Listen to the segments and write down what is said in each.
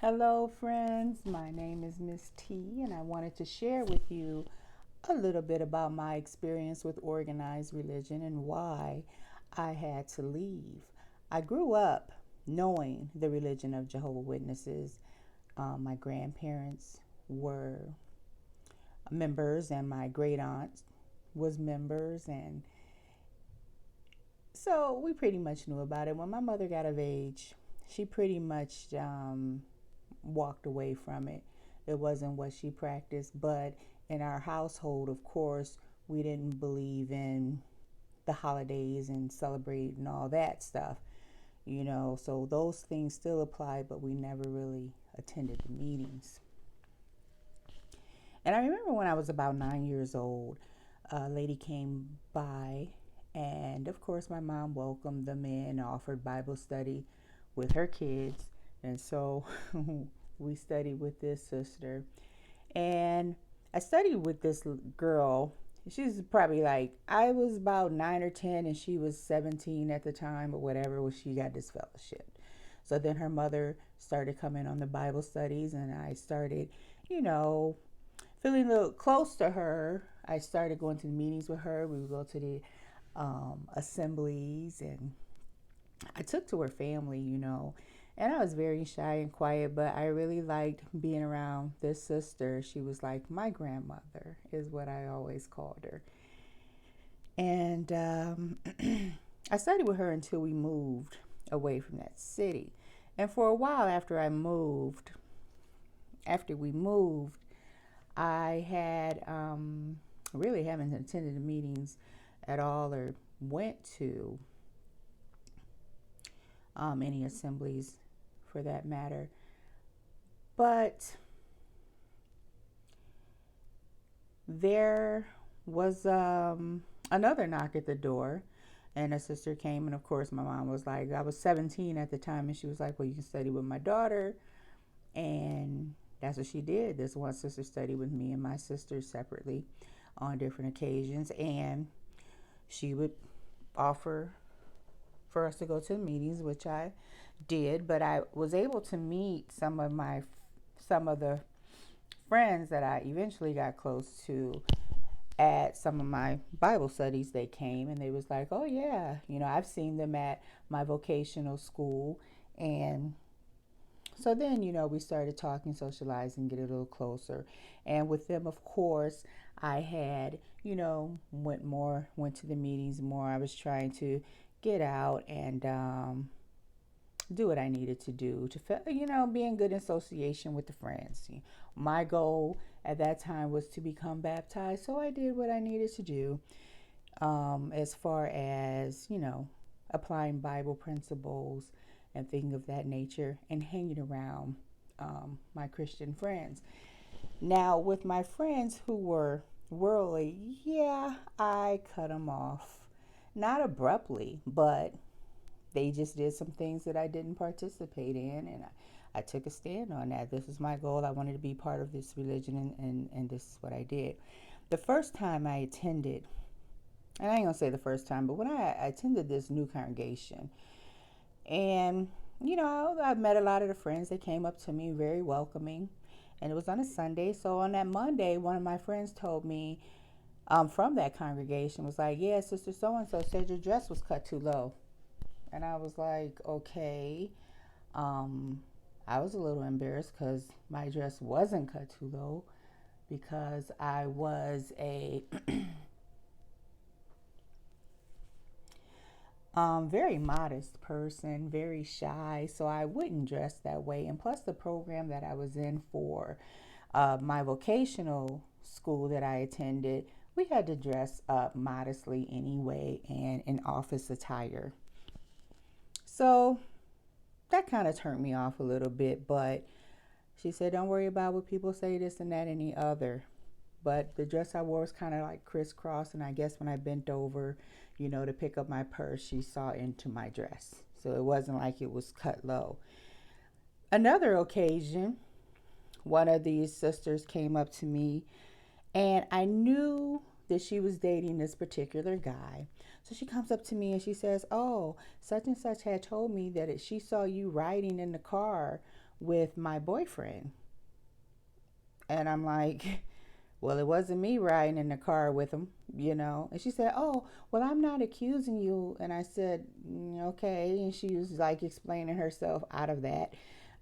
Hello, friends. My name is Miss T, and I wanted to share with you a little bit about my experience with organized religion and why I had to leave. I grew up knowing the religion of Jehovah Witnesses. My grandparents were members, and my great aunt was members, and so we pretty much knew about it. When my mother got of age, she pretty much walked away from it. It wasn't what she practiced, but in our household, of course, we didn't believe in the holidays and celebrating all that stuff, so those things still apply, but we never really attended the meetings. And I remember when I was about 9 years old, a lady came by, and of course, my mom welcomed them in, offered Bible study with her kids. And so we studied with this sister. And I studied with this girl. She's probably like, I was about 9 or 10, and she was 17 at the time, or whatever, when she got this fellowship. So then her mother started coming on the Bible studies, and I started, you know, feeling a little close to her. I started going to the meetings with her. We would go to the assemblies, and I took to her family, and I was very shy and quiet, but I really liked being around this sister. She was like my grandmother, is what I always called her. And I studied with her until we moved away from that city. And for a while after we moved, I had really haven't attended the meetings at all or went to any assemblies for that matter. But there was another knock at the door, and a sister came, and of course my mom was like, I was 17 at the time, and she was like, well, you can study with my daughter. And that's what she did. This one sister studied with me and my sisters separately on different occasions, and she would offer for us to go to the meetings, which I did. But I was able to meet some of the friends that I eventually got close to at some of my Bible studies. They came and they was like, oh yeah, I've seen them at my vocational school. And so then, we started talking, socializing, get a little closer. And with them, of course, I had, went to the meetings more. I was trying to get out and do what I needed to do to, be in good association with the friends. My goal at that time was to become baptized, so I did what I needed to do as far as, applying Bible principles and things of that nature and hanging around my Christian friends. Now, with my friends who were worldly, yeah, I cut them off. Not abruptly, but they just did some things that I didn't participate in, and I took a stand on that. This is my goal. I wanted to be part of this religion, and this is what I did. The first time I attended, and I ain't gonna say the first time, but when I attended this new congregation, and I met a lot of the friends. They came up to me very welcoming, and it was on a Sunday. So on that Monday, one of my friends told me from that congregation was like, yeah, Sister So and so said your dress was cut too low. And I was like, okay. Um, I was a little embarrassed because my dress wasn't cut too low, because I was a very modest person, very shy, so I wouldn't dress that way. And plus, the program that I was in for my vocational school that I attended, we had to dress up modestly anyway and in office attire. So that kind of turned me off a little bit, but she said, don't worry about what people say, this and that, and the other. But the dress I wore was kind of like crisscross, and I guess when I bent over, to pick up my purse, she saw into my dress. So it wasn't like it was cut low. Another occasion, one of these sisters came up to me, and I knew that she was dating this particular guy. So she comes up to me and she says, oh, such and such had told me that she saw you riding in the car with my boyfriend. And I'm like, well, it wasn't me riding in the car with him, you know. And she said, oh, well, I'm not accusing you. And I said, okay. And she was like explaining herself out of that.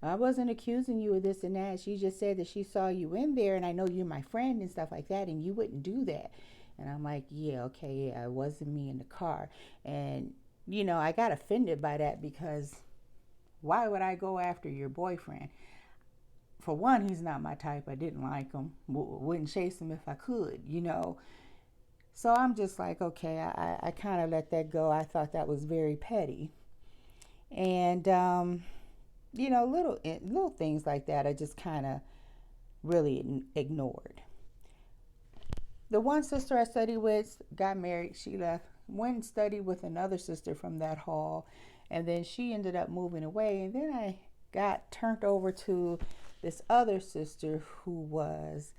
I wasn't accusing you of this and that. She just said that she saw you in there, and I know you're my friend and stuff like that, and you wouldn't do that. And I'm like, yeah, okay, yeah, it wasn't me in the car. And, I got offended by that because why would I go after your boyfriend? For one, he's not my type. I didn't like him. Wouldn't chase him if I could. So I'm just like, okay, I kind of let that go. I thought that was very petty. And, little things like that I just kind of really ignored. The one sister I studied with got married. She left, went and studied with another sister from that hall. And then she ended up moving away. And then I got turned over to this other sister who was,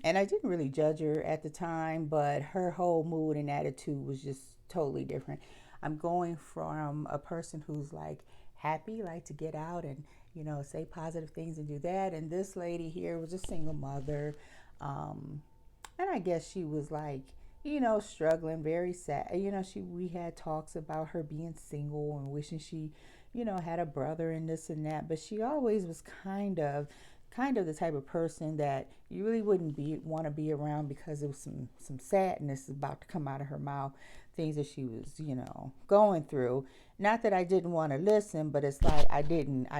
and I didn't really judge her at the time, but her whole mood and attitude was just totally different. I'm going from a person who's like happy, like to get out and, say positive things and do that. And this lady here was a single mother. And I guess she was like, struggling, very sad. We had talks about her being single and wishing she, had a brother and this and that. But she always was kind of the type of person that you really wouldn't want to be around because there was some sadness about to come out of her mouth, things that she was going through. Not that I didn't want to listen, but it's like I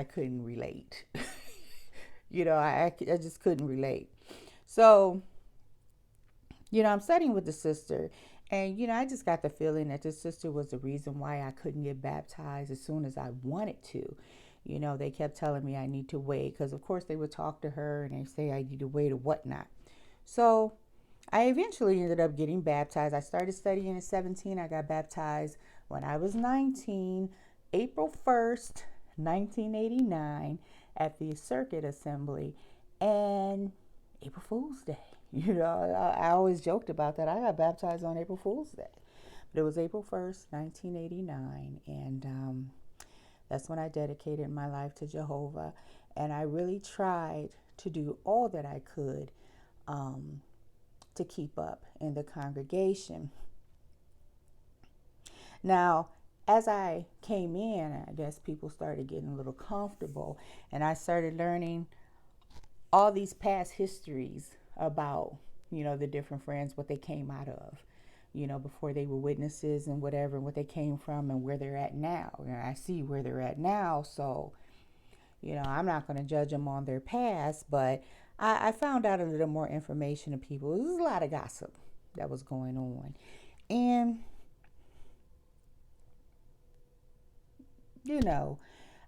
couldn't relate. I just couldn't relate. So I'm studying with the sister, and I just got the feeling that this sister was the reason why I couldn't get baptized as soon as I wanted to. They kept telling me I need to wait because, of course, they would talk to her and they say I need to wait or whatnot. So I eventually ended up getting baptized. I started studying at 17. I got baptized when I was 19, April 1st, 1989, at the Circuit Assembly, and April Fool's Day. I always joked about that. I got baptized on April Fool's Day. But it was April 1st, 1989, and that's when I dedicated my life to Jehovah. And I really tried to do all that I could to keep up in the congregation. Now, as I came in, I guess people started getting a little comfortable, and I started learning all these past histories about, the different friends, what they came out of, before they were witnesses and whatever, and what they came from and where they're at now. And I see where they're at now, so, I'm not going to judge them on their past, but I found out a little more information of people. There was a lot of gossip that was going on. And,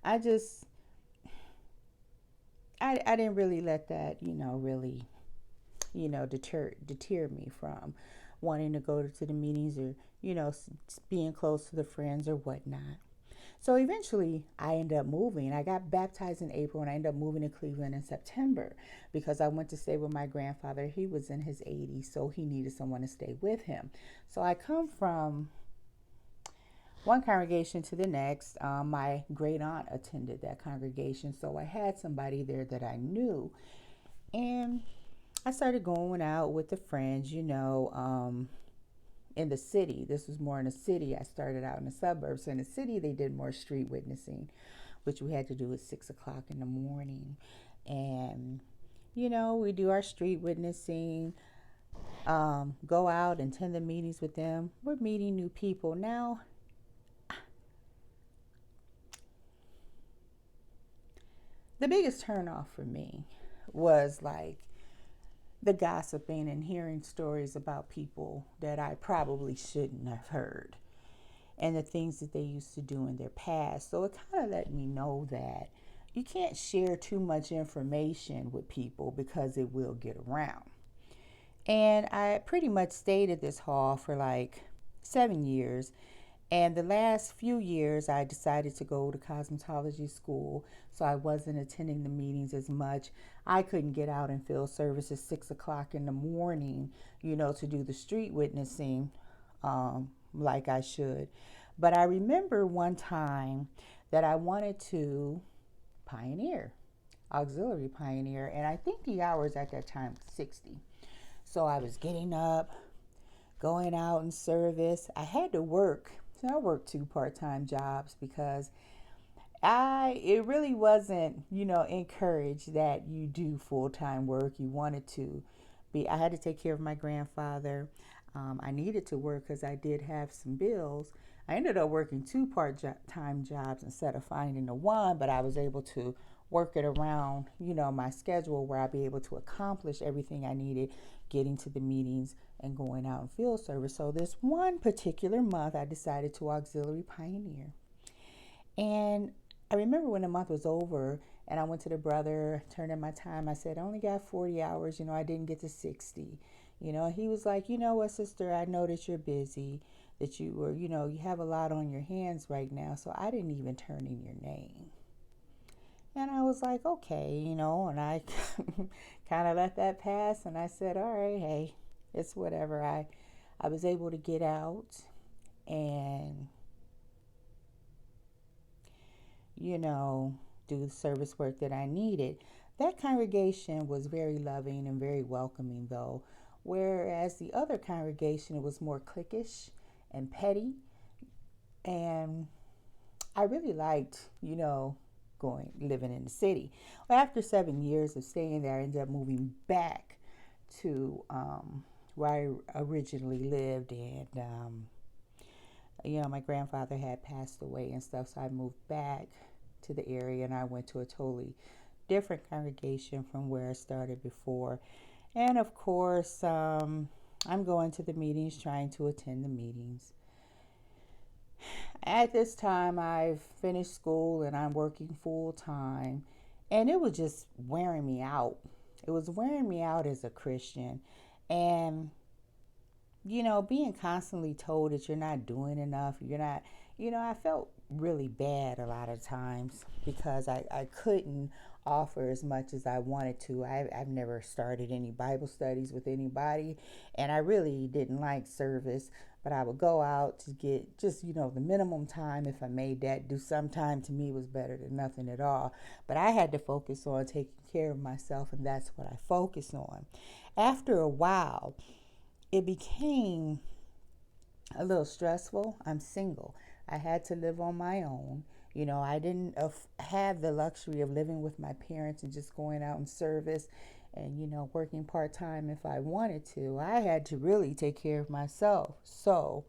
I just, I didn't really let that, really, deter me from wanting to go to the meetings or, being close to the friends or whatnot. So eventually I ended up moving. I got baptized in April and I ended up moving to Cleveland in September because I went to stay with my grandfather. He was in his 80s, so he needed someone to stay with him. So I come from one congregation to the next. My great aunt attended that congregation, so I had somebody there that I knew. And I started going out with the friends, in the city. This was more in the city. I started out in the suburbs. So in the city, they did more street witnessing, which we had to do at 6:00 in the morning. And, we do our street witnessing, go out and attend the meetings with them. We're meeting new people. Now, the biggest turnoff for me was like the gossiping and hearing stories about people that I probably shouldn't have heard and the things that they used to do in their past. So it kind of let me know that you can't share too much information with people because it will get around. And I pretty much stayed at this hall for like 7 years. And the last few years, I decided to go to cosmetology school, so I wasn't attending the meetings as much. I couldn't get out and fill service at 6:00 in the morning, to do the street witnessing like I should. But I remember one time that I wanted to pioneer, auxiliary pioneer. And I think the hours at that time was 60. So I was getting up, going out in service. I had to work. So I worked 2 part-time jobs because it really wasn't, encouraged that you do full-time work. You wanted to I had to take care of my grandfather. I needed to work because I did have some bills. I ended up working 2 part-time jobs instead of finding the one, but I was able to work it around, my schedule where I'd be able to accomplish everything I needed, getting to the meetings and going out in field service. So this one particular month, I decided to auxiliary pioneer. And I remember when the month was over and I went to the brother, turned in my time, I said, I only got 40 hours, I didn't get to 60. He was like, you know what, sister, I know that you're busy, that you have a lot on your hands right now. So I didn't even turn in your name. And I was like, okay, and I kind of let that pass. And I said, all right, hey, it's whatever. I was able to get out and, do the service work that I needed. That congregation was very loving and very welcoming, though, whereas the other congregation was more cliquish and petty. And I really liked, living in the city. Well, after 7 years of staying there, I ended up moving back to where I originally lived. And, my grandfather had passed away and stuff, so I moved back to the area and I went to a totally different congregation from where I started before. And of course, I'm going to the meetings, trying to attend the meetings. At this time, I've finished school and I'm working full time, and it was just wearing me out. It was wearing me out as a Christian. And, being constantly told that you're not doing enough, you're not, I felt really bad a lot of times because I couldn't offer as much as I wanted to. I've never started any Bible studies with anybody, and I really didn't like service, but I would go out to get just, the minimum time. If I made that, do some time, to me was better than nothing at all. But I had to focus on taking care of myself, and that's what I focused on. After a while, it became a little stressful. I'm single. I had to live on my own. I didn't have the luxury of living with my parents and just going out in service and, working part-time if I wanted to. I had to really take care of myself. So,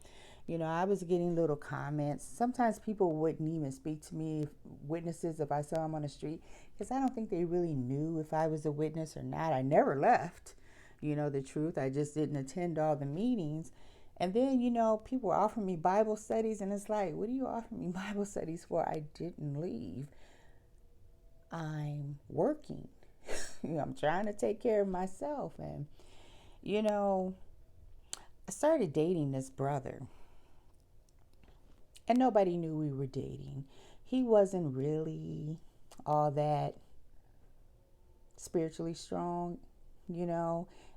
I was getting little comments. Sometimes people wouldn't even speak to me, witnesses, if I saw them on the street, because I don't think they really knew if I was a witness or not. I never left, the truth. I just didn't attend all the meetings. And then, people were offering me Bible studies, and it's like, what are you offering me Bible studies for? I didn't leave. I'm working. I'm trying to take care of myself. And, I started dating this brother, and nobody knew we were dating. He wasn't really all that spiritually strong,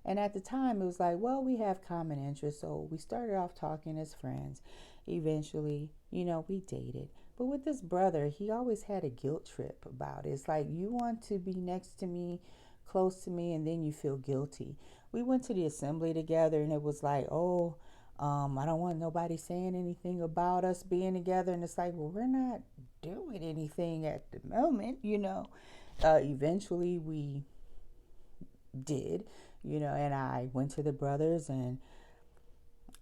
And at the time, it was like, well, we have common interests. So we started off talking as friends. Eventually, we dated. But with this brother, he always had a guilt trip about it. It's like, you want to be next to me, close to me, and then you feel guilty. We went to the assembly together, and it was like, I don't want nobody saying anything about us being together. And it's like, well, we're not doing anything at the moment, Eventually, we did, and I went to the brothers and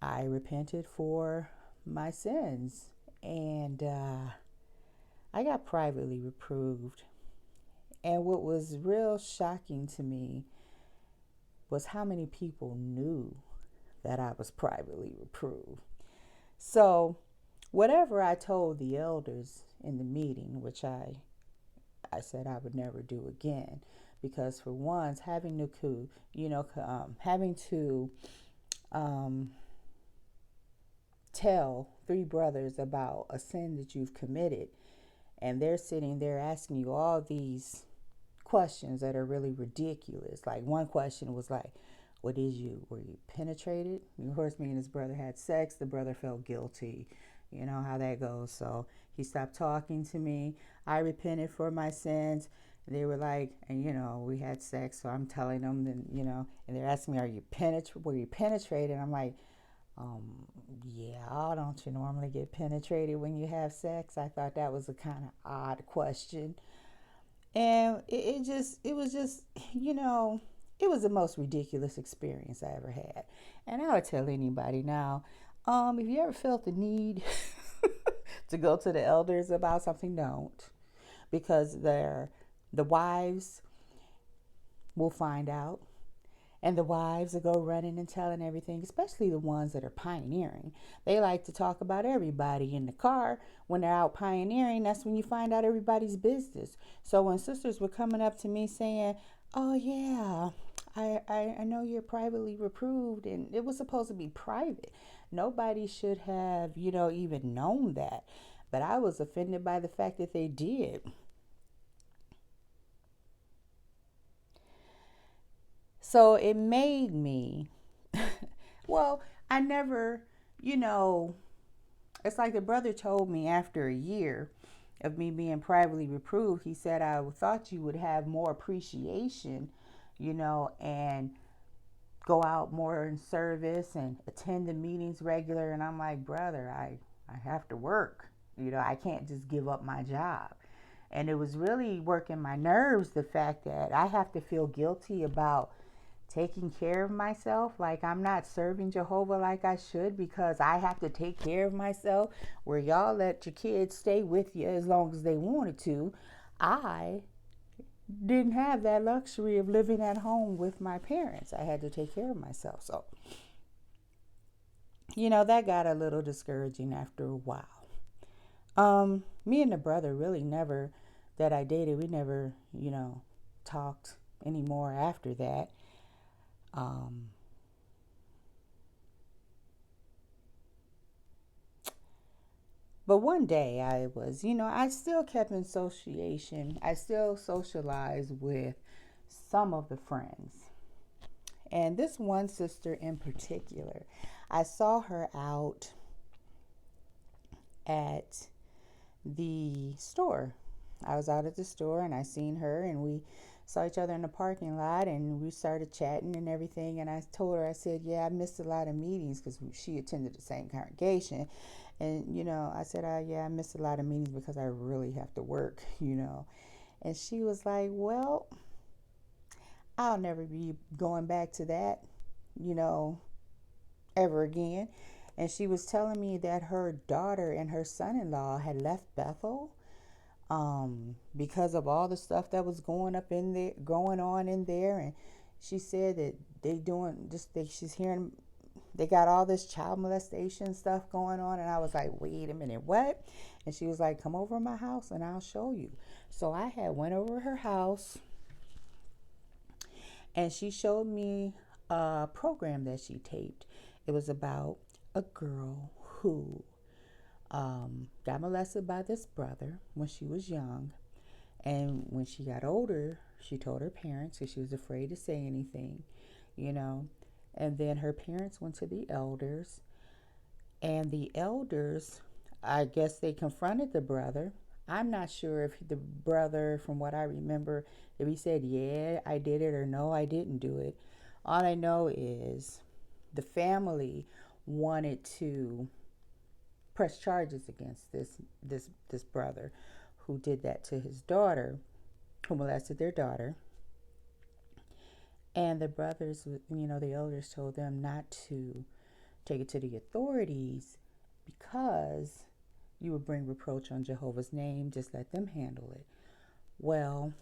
I repented for my sins. And I got privately reproved. And what was real shocking to me was how many people knew that I was privately reproved. So whatever I told the elders in the meeting, which I said I would never do again, because for once, having to tell 3 brothers about a sin that you've committed, and they're sitting there asking you all these questions that are really ridiculous. Like, one question was like, were you penetrated? Of course, me and his brother had sex. The brother felt guilty. You know how that goes. So he stopped talking to me. I repented for my sins. They were like, and we had sex. So I'm telling them, and they're asking me, were you penetrated? I'm like, yeah, don't you normally get penetrated when you have sex? I thought that was a kind of odd question. And it was just, it was the most ridiculous experience I ever had. And I would tell anybody now, if you ever felt the need to go to the elders about something, don't. Because the wives will find out. And the wives will go running and telling everything, especially the ones that are pioneering. They like to talk about everybody in the car. When they're out pioneering, that's when you find out everybody's business. So when sisters were coming up to me saying, oh, yeah, I know you're privately reproved, and it was supposed to be private. Nobody should have, even known that. But I was offended by the fact that they did. So it made me, well, I never, you know, it's like the brother told me after a year of me being privately reproved. He said, I thought you would have more appreciation, and go out more in service and attend the meetings regular. And I'm like, brother, I have to work. I can't just give up my job. And it was really working my nerves, the fact that I have to feel guilty about taking care of myself. Like I'm not serving Jehovah like I should because I have to take care of myself. Where y'all let your kids stay with you as long as they wanted to, I didn't have that luxury of living at home with my parents. I had to take care of myself. So, that got a little discouraging after a while. Me and the brother really never, that I dated, we never, talked anymore after that. Um, but one day I was, I still kept in association. I still socialized with some of the friends. And this one sister in particular, I saw her out at the store. I was out at the store and I seen her, and we saw each other in the parking lot, and we started chatting and everything. And I told her, I said, yeah, I missed a lot of meetings because she attended the same congregation. And, I said, yeah, I missed a lot of meetings because I really have to work, And she was like, well, I'll never be going back to that, you know, ever again. And she was telling me that her daughter and her son-in-law had left Bethel because of all the stuff that was going on in there. And she said that she's hearing they got all this child molestation stuff going on. And I was like, wait a minute, what? And she was like, come over to my house and I'll show you. So I had went over her house, and she showed me a program that she taped. It was about a girl who got molested by this brother when she was young. And when she got older, she told her parents because she was afraid to say anything, you know. And then her parents went to the elders, and the elders, I guess they confronted the brother. I'm not sure if the brother, from what I remember, if he said, yeah, I did it, or no, I didn't do it. All I know is the family wanted to press charges against this brother who did that to his daughter, who molested their daughter. And the brothers, the elders told them not to take it to the authorities because you would bring reproach on Jehovah's name. Just let them handle it. Well,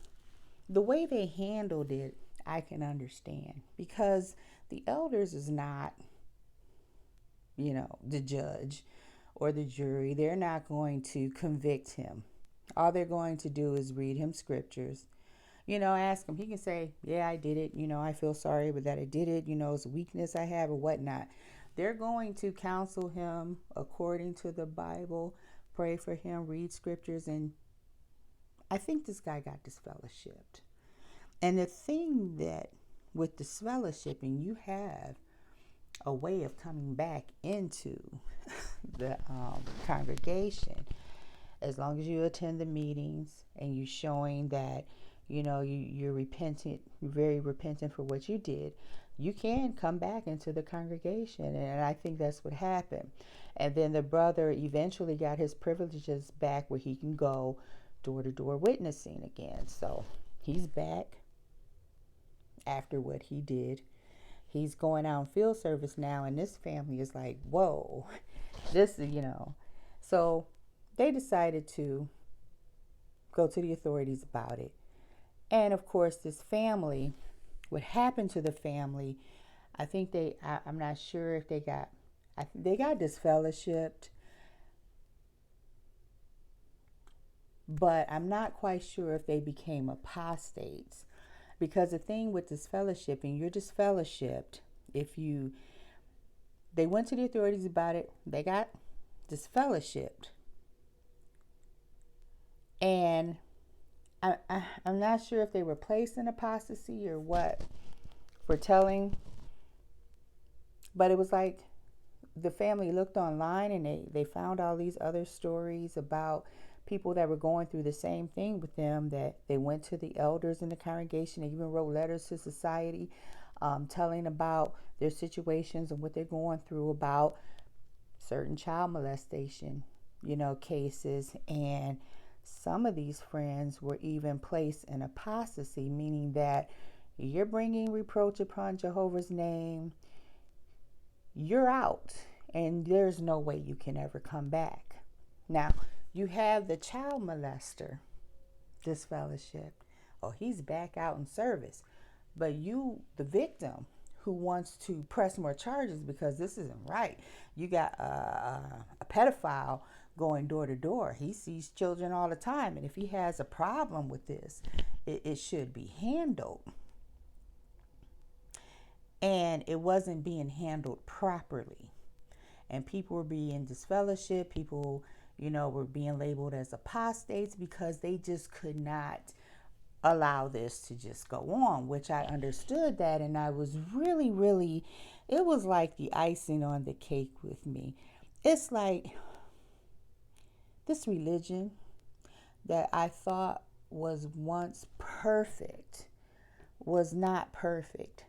the way they handled it, I can understand, because the elders is not, the judge or the jury. They're not going to convict him. All they're going to do is read him scriptures. Ask him. He can say, yeah, I did it. I feel sorry, but that I did it. It's a weakness I have or whatnot. They're going to counsel him according to the Bible, pray for him, read scriptures. And I think this guy got disfellowshipped. And the thing that with disfellowshipping, you have a way of coming back into the congregation. As long as you attend the meetings and you showing that, you're repentant, very repentant for what you did, you can come back into the congregation. And I think that's what happened. And then the brother eventually got his privileges back where he can go door to door witnessing again. So he's back after what he did. He's going out in field service now, and this family is like, whoa, this, So they decided to go to the authorities about it. And of course, this family, what happened to the family, I think I'm not sure if they got disfellowshipped, but I'm not quite sure if they became apostates. Because the thing with disfellowshipping, you're disfellowshipped they went to the authorities about it, they got disfellowshipped. And I'm not sure if they were placed in apostasy or what for telling, but it was like the family looked online and they found all these other stories about people that were going through the same thing with them, that they went to the elders in the congregation. They even wrote letters to society telling about their situations and what they're going through about certain child molestation, cases. And some of these friends were even placed in apostasy, meaning that you're bringing reproach upon Jehovah's name, you're out, and there's no way you can ever come back. Now, you have the child molester disfellowship. Oh, he's back out in service. But you, the victim, who wants to press more charges because this isn't right. You got a pedophile going door to door. He sees children all the time. And if he has a problem with this, it should be handled. And it wasn't being handled properly. And people were being disfellowshipped. People, were being labeled as apostates because they just could not allow this to just go on, which I understood that. And I was really, really, it was like the icing on the cake with me. It's like this religion that I thought was once perfect was not perfect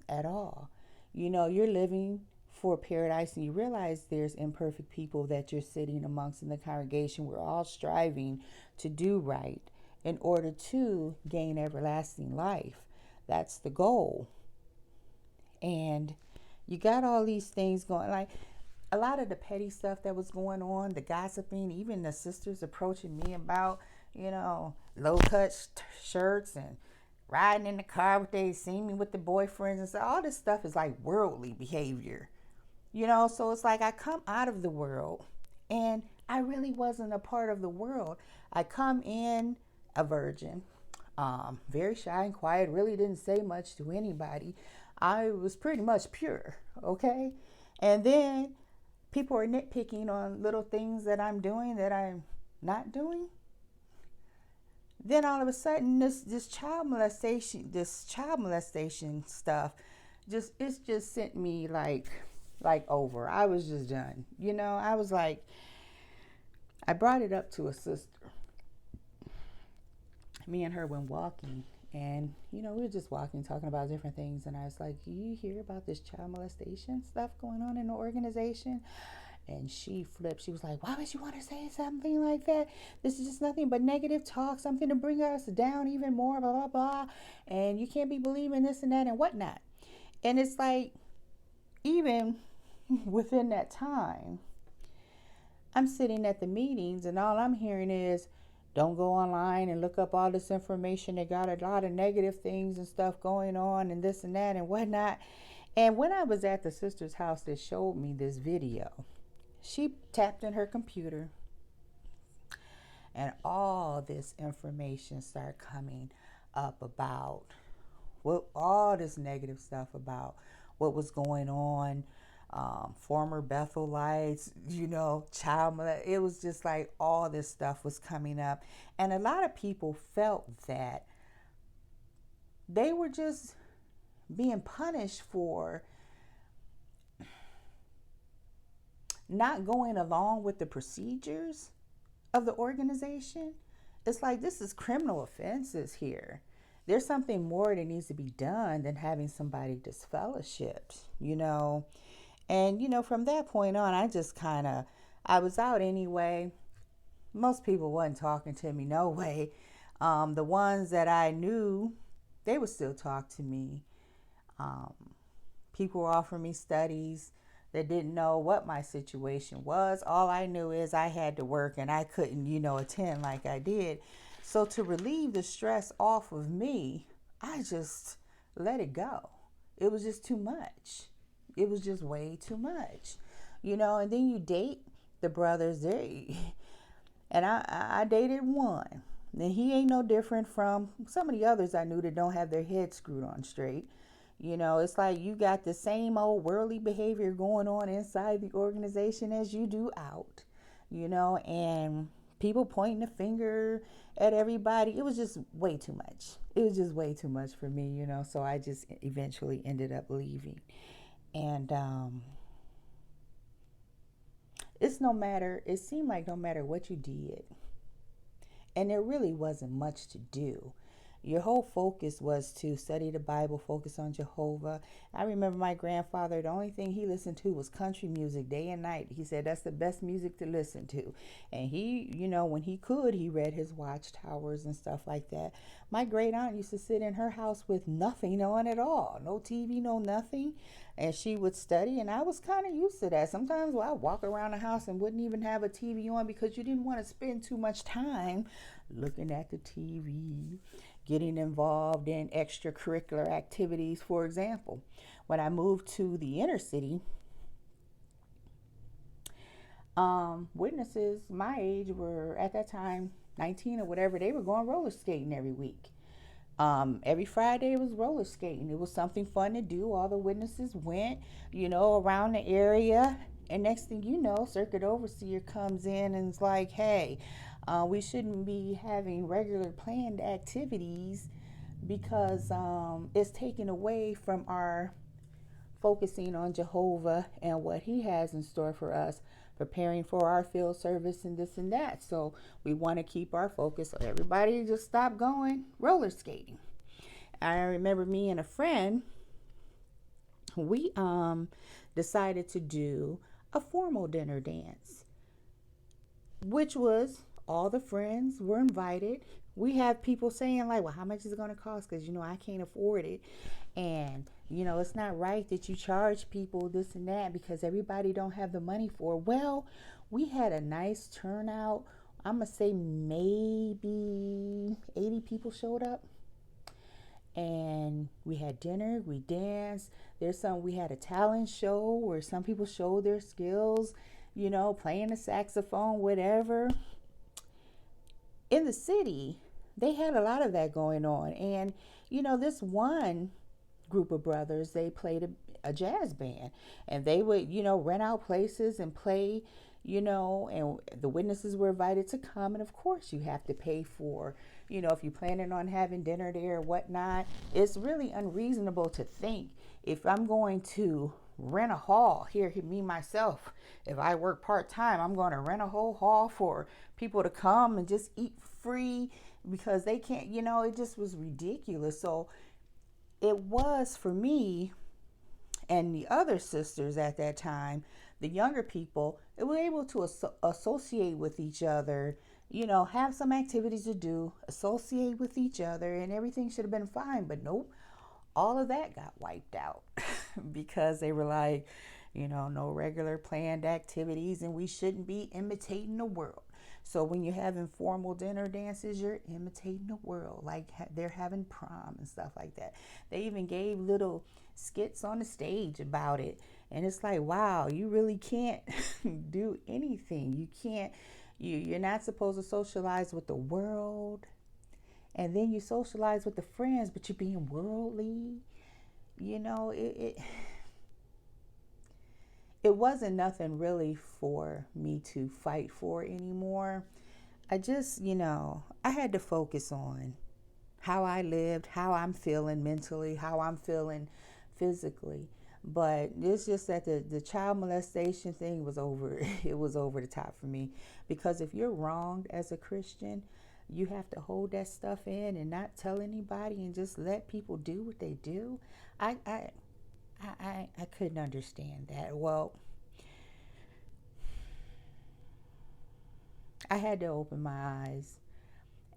at all. You're living for paradise and you realize there's imperfect people that you're sitting amongst in the congregation. We're all striving to do right in order to gain everlasting life. That's the goal. And you got all these things going, like a lot of the petty stuff that was going on, the gossiping, even the sisters approaching me about, low-cut shirts and riding in the car with they seen me with the boyfriends and stuff. All this stuff is like worldly behavior. So it's like I come out of the world and I really wasn't a part of the world. I come in a virgin, very shy and quiet, really didn't say much to anybody. I was pretty much pure, okay? And then people are nitpicking on little things that I'm doing that I'm not doing. Then all of a sudden this child molestation stuff it's just sent me like over. I was just done. I was like, I brought it up to a sister. Me and her went walking, and we were just walking, talking about different things, and I was like, you hear about this child molestation stuff going on in the organization? And she flipped. She was like, why would you want to say something like that? This is just nothing but negative talk, something to bring us down even more, blah, blah, blah. And you can't be believing this and that and whatnot. And it's like, even within that time, I'm sitting at the meetings and all I'm hearing is, don't go online and look up all this information. They got a lot of negative things and stuff going on and this and that and whatnot. And when I was at the sister's house that showed me this video, she tapped in her computer and all this information started coming up about all this negative stuff about what was going on. Former Bethelites, child molest. It was just like all this stuff was coming up. And a lot of people felt that they were just being punished for not going along with the procedures of the organization, it's like, this is criminal offenses here. There's something more that needs to be done than having somebody disfellowshipped, And, from that point on, I was out anyway. Most people wasn't talking to me, no way. The ones that I knew, they would still talk to me. People were offering me studies that didn't know what my situation was. All I knew is I had to work and I couldn't, attend like I did. So to relieve the stress off of me, I just let it go. It was just too much. It was just way too much, and then you date the brothers. And I dated one. And he ain't no different from some of the others I knew that don't have their heads screwed on straight. It's like you got the same old worldly behavior going on inside the organization as you do out, and people pointing the finger at everybody. It was just way too much. It was just way too much for me, so I just eventually ended up leaving. And it seemed like no matter what you did, and there really wasn't much to do. Your whole focus was to study the Bible, focus on Jehovah. I remember my grandfather, the only thing he listened to was country music day and night. He said that's the best music to listen to. And he, when he could, he read his watchtowers and stuff like that. My great aunt used to sit in her house with nothing on at all. No TV, no nothing. And she would study, and I was kind of used to that. Sometimes I'd walk around the house and wouldn't even have a TV on because you didn't want to spend too much time looking at the TV, getting involved in extracurricular activities. For example, when I moved to the inner city, witnesses my age were at that time 19 or whatever. They were going roller skating every week. Every Friday it was roller skating. It was something fun to do. All the witnesses went, around the area. And next thing you know, circuit overseer comes in and is like, hey, we shouldn't be having regular planned activities because it's taken away from our focusing on Jehovah and what he has in store for us, preparing for our field service and this and that. So we want to keep our focus. So everybody just stopped going roller skating. I remember me and a friend, we decided to do a formal dinner dance, which was all the friends were invited. We have people saying like, well, how much is it going to cost? Because, I can't afford it. And, it's not right that you charge people this and that because everybody don't have the money for it. Well, we had a nice turnout. I'm going to say maybe 80 people showed up. And we had dinner, we danced. We had a talent show where some people showed their skills, playing the saxophone, whatever. In the city, they had a lot of that going on. And, this one group of brothers, they played a jazz band, and they would, rent out places and play, and the witnesses were invited to come. And of course you have to pay for, if you're planning on having dinner there or whatnot. It's really unreasonable to think if I'm going to rent a hall here, me myself, if I work part-time, I'm going to rent a whole hall for people to come and just eat free because they can't, it just was ridiculous. So it was for me and the other sisters at that time, the younger people, they were able to associate with each other, have some activities to do, associate with each other, and everything should have been fine. But nope, all of that got wiped out because they were like, no regular planned activities, and we shouldn't be imitating the world. So when you're having formal dinner dances, you're imitating the world, like they're having prom and stuff like that. They even gave little skits on the stage about it. And it's like, wow, you really can't do anything. You can't, you're not supposed to socialize with the world. And then you socialize with the friends, but you're being worldly. It wasn't nothing really for me to fight for anymore. I just, I had to focus on how I lived, how I'm feeling mentally, how I'm feeling physically. But it's just that the child molestation thing was over. It was over the top for me, because if you're wronged as a Christian, you have to hold that stuff in and not tell anybody and just let people do what they do. I I I couldn't understand that. Well, I had to open my eyes,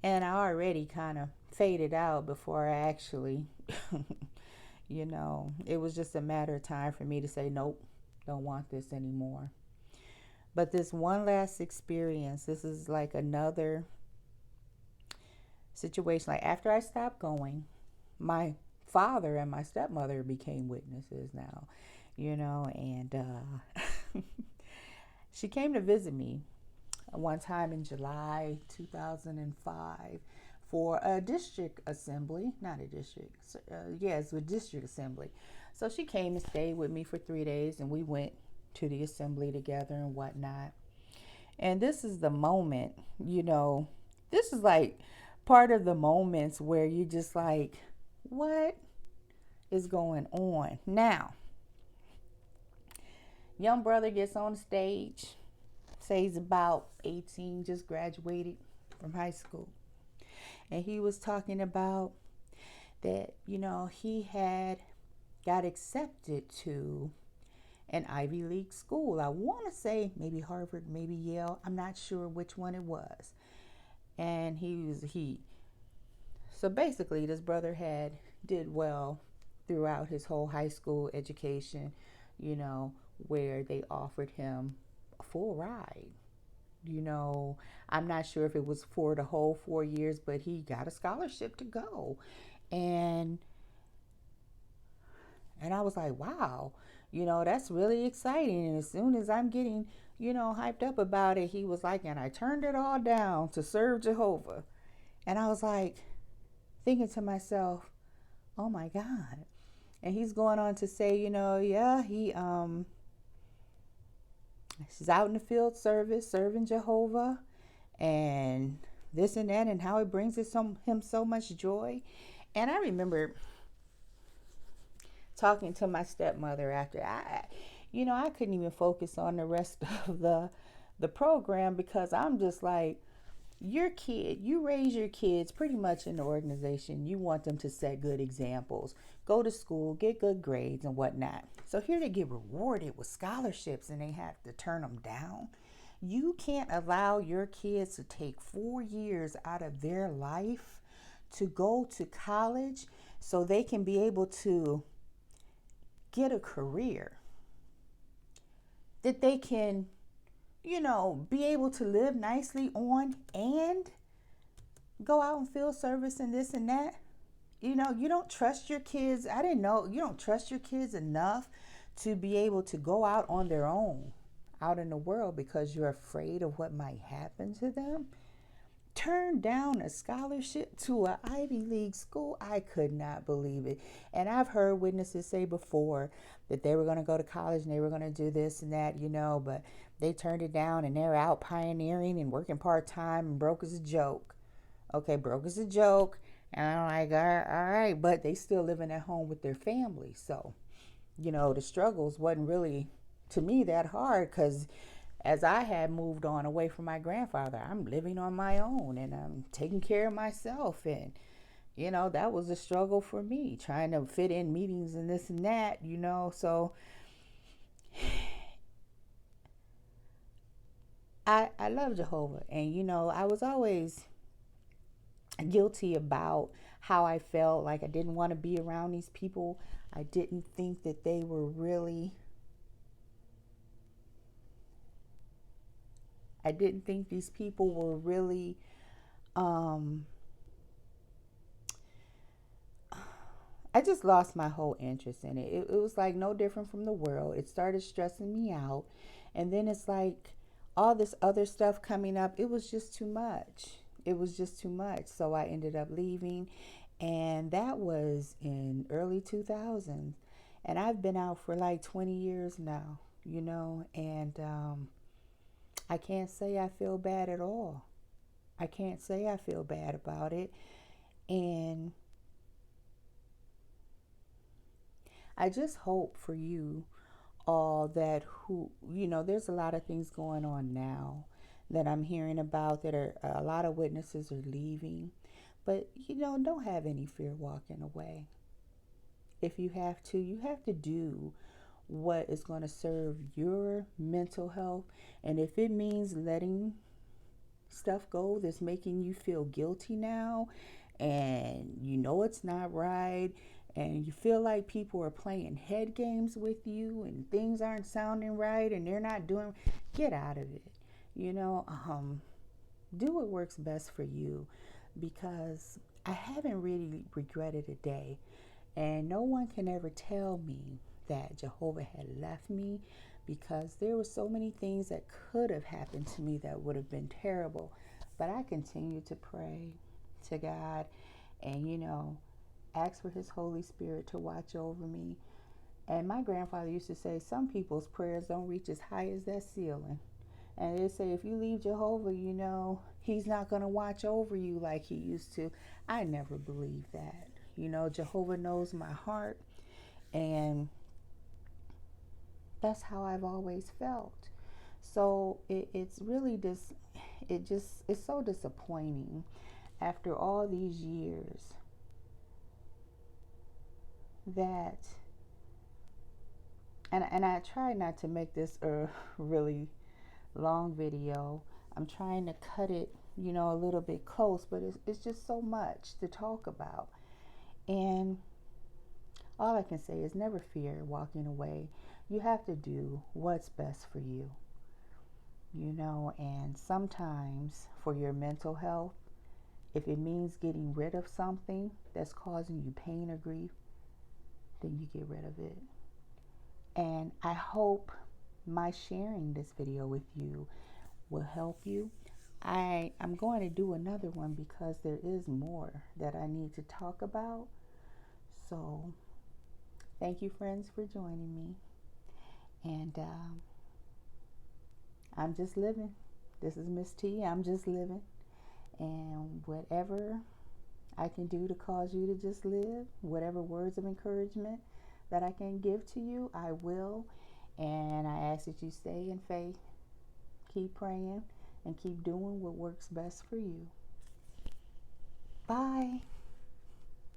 and I already kind of faded out before I actually, it was just a matter of time for me to say, nope, don't want this anymore. But this one last experience, this is like another situation. Like after I stopped going, my father and my stepmother became witnesses now, and she came to visit me one time in July 2005 for a district assembly, not a district, it's a district assembly. So she came and stayed with me for 3 days, and we went to the assembly together and whatnot. And this is the moment, this is like part of the moments where you just like, what is going on? Now, young brother gets on the stage, say he's about 18, just graduated from high school. And he was talking about that, he had got accepted to an Ivy League school. I want to say maybe Harvard, maybe Yale. I'm not sure which one it was. And so basically this brother did well throughout his whole high school education, where they offered him a full ride. I'm not sure if it was for the whole 4 years, but he got a scholarship to go. And I was like, wow, that's really exciting. And as soon as I'm getting, hyped up about it, he was like, and I turned it all down to serve Jehovah. And I was like, thinking to myself, oh my God. And he's going on to say, he's out in the field service, serving Jehovah, and this and that, and how it brings him so much joy. And I remember talking to my stepmother after I couldn't even focus on the rest of the program, because I'm just like, you raise your kids pretty much in the organization. You want them to set good examples, go to school, get good grades and whatnot. So here they get rewarded with scholarships and they have to turn them down. You can't allow your kids to take 4 years out of their life to go to college so they can be able to get a career that they can, be able to live nicely on and go out and field service and this and that. You don't trust your kids. I didn't know. You don't trust your kids enough to be able to go out on their own out in the world because you're afraid of what might happen to them. Turn down a scholarship to an Ivy League school. I could not believe it. And I've heard witnesses say before that they were going to go to college and they were going to do this and that, but they turned it down and they're out pioneering and working part-time, and broke as a joke. Okay, broke as a joke. And I'm like, all right, but they still living at home with their family. So, the struggles wasn't really, to me, that hard, because as I had moved on away from my grandfather, I'm living on my own and I'm taking care of myself. And, that was a struggle for me, trying to fit in meetings and this and that, So I love Jehovah. And, I was always guilty about how I felt. Like I didn't want to be around these people. I didn't think that they were really... I didn't think these people were really I just lost my whole interest in it. It was like no different from the world. It started stressing me out. And then it's like all this other stuff coming up. It was just too much. It was just too much. So I ended up leaving. And that was in early 2000s. And I've been out for like 20 years now, and I can't say I feel bad at all. I can't say I feel bad about it. And I just hope for you all that who, there's a lot of things going on now that I'm hearing about that are a lot of witnesses are leaving. But, don't have any fear walking away. If you have to do what is going to serve your mental health. And if it means letting stuff go that's making you feel guilty now, and it's not right, and you feel like people are playing head games with you and things aren't sounding right and they're not doing, get out of it. Do what works best for you, because I haven't really regretted a day, and no one can ever tell me that Jehovah had left me, because there were so many things that could have happened to me that would have been terrible. But I continue to pray to God and, ask for His Holy Spirit to watch over me. And my grandfather used to say some people's prayers don't reach as high as that ceiling. And they say if you leave Jehovah, He's not going to watch over you like He used to. I never believed that. Jehovah knows my heart, and that's how I've always felt. So it's really it's so disappointing after all these years that, and I try not to make this a really long video. I'm trying to cut it, a little bit close, but it's just so much to talk about. And all I can say is never fear walking away. You have to do what's best for you, and sometimes for your mental health, if it means getting rid of something that's causing you pain or grief, then you get rid of it. And I hope my sharing this video with you will help you. I'm going to do another one because there is more that I need to talk about. So thank you, friends, for joining me. And I'm just living. This is Miss T. I'm just living. And whatever I can do to cause you to just live, whatever words of encouragement that I can give to you, I will. And I ask that you stay in faith, keep praying, and keep doing what works best for you. Bye.